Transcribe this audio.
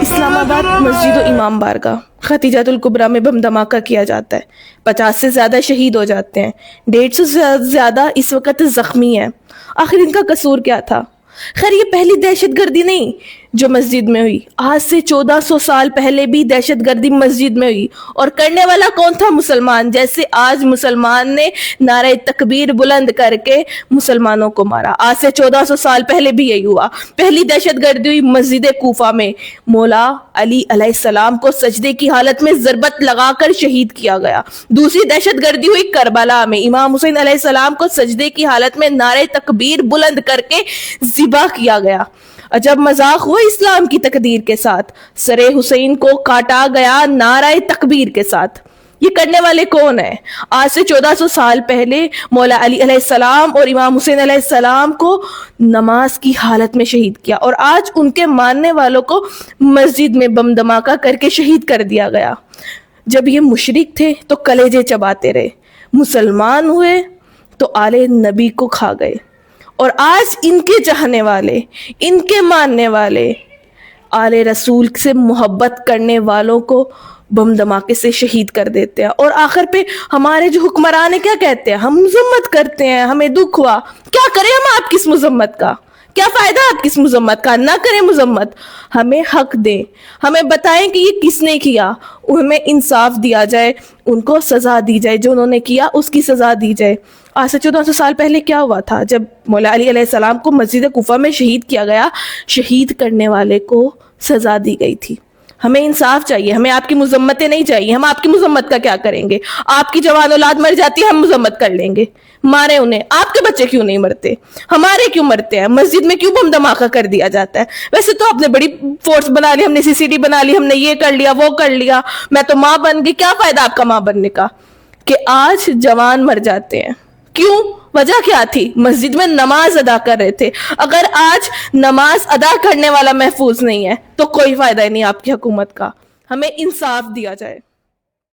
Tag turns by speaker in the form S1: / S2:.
S1: اسلام آباد مسجد و امام بارگاہ ختیجۃ الکبریٰ میں بم دھماکہ کیا جاتا ہے، 50 سے زیادہ شہید ہو جاتے ہیں، 150 سے زیادہ اس وقت زخمی ہیں۔ آخر ان کا قصور کیا تھا؟ خیر یہ پہلی دہشت گردی نہیں جو مسجد میں ہوئی، آج سے 1400 سال پہلے بھی دہشت گردی مسجد میں ہوئی، اور کرنے والا کون تھا؟ مسلمان۔ جیسے آج مسلمان نے نعرہ تکبیر بلند کر کے مسلمانوں کو مارا، آج سے 1400 سال پہلے بھی یہی ہوا۔ پہلی دہشت گردی ہوئی مسجد کوفہ میں، مولا علی علیہ السلام کو سجدے کی حالت میں ضربت لگا کر شہید کیا گیا۔ دوسری دہشت گردی ہوئی کربلا میں، امام حسین علیہ السلام کو سجدے کی حالت میں نعرہ تکبیر بلند کر کے ذبح کیا گیا۔ عجب مذاق ہوا اسلام کی تقدیر کے ساتھ، سر حسین کو کاٹا گیا نعرہ تکبیر کے ساتھ۔ یہ کرنے والے کون ہیں؟ آج سے 1400 سال پہلے مولا علی علیہ السلام اور امام حسین علیہ السلام کو نماز کی حالت میں شہید کیا، اور آج ان کے ماننے والوں کو مسجد میں بم دھماکہ کر کے شہید کر دیا گیا۔ جب یہ مشرک تھے تو کلیجے چباتے رہے، مسلمان ہوئے تو آل نبی کو کھا گئے، اور آج ان کے چاہنے والے، ان کے ماننے والے، آل رسول سے محبت کرنے والوں کو بم دھماکے سے شہید کر دیتے ہیں۔ اور آخر پہ ہمارے جو حکمران ہیں کیا کہتے ہیں؟ ہم مذمت کرتے ہیں، ہمیں دکھ ہوا، کیا کریں ہم آپ کی اس مذمت کا؟ کیا فائدہ آپ کی اس مذمت کا؟ نہ کریں مذمت، ہمیں حق دیں، ہمیں بتائیں کہ یہ کس نے کیا، ہمیں انصاف دیا جائے، ان کو سزا دی جائے، جو انہوں نے کیا اس کی سزا دی جائے۔ آج سے 1400 سال پہلے کیا ہوا تھا؟ جب مولا علی علیہ السلام کو مسجد کوفہ میں شہید کیا گیا، شہید کرنے والے کو سزا دی گئی تھی۔ ہمیں انصاف چاہیے، ہمیں آپ کی مذمتیں نہیں چاہیے۔ ہم آپ کی مذمت کا کیا کریں گے؟ آپ کی جوان اولاد مر جاتی ہے، ہم مذمت کر لیں گے، مارے انہیں۔ آپ کے بچے کیوں نہیں مرتے؟ ہمارے کیوں مرتے ہیں؟ مسجد میں کیوں بم دھماکہ کر دیا جاتا ہے؟ ویسے تو آپ نے بڑی فورس بنا لی، ہم نے CCTV بنا لی، ہم نے یہ کر لیا، وہ کر لیا، میں تو ماں بن گئی۔ کیا فائدہ آپ کا ماں بننے کا کہ آج جوان مر جاتے ہیں؟ کیوں؟ وجہ کیا تھی؟ مسجد میں نماز ادا کر رہے تھے۔ اگر آج نماز ادا کرنے والا محفوظ نہیں ہے تو کوئی فائدہ ہی نہیں آپ کی حکومت کا۔ ہمیں انصاف دیا جائے۔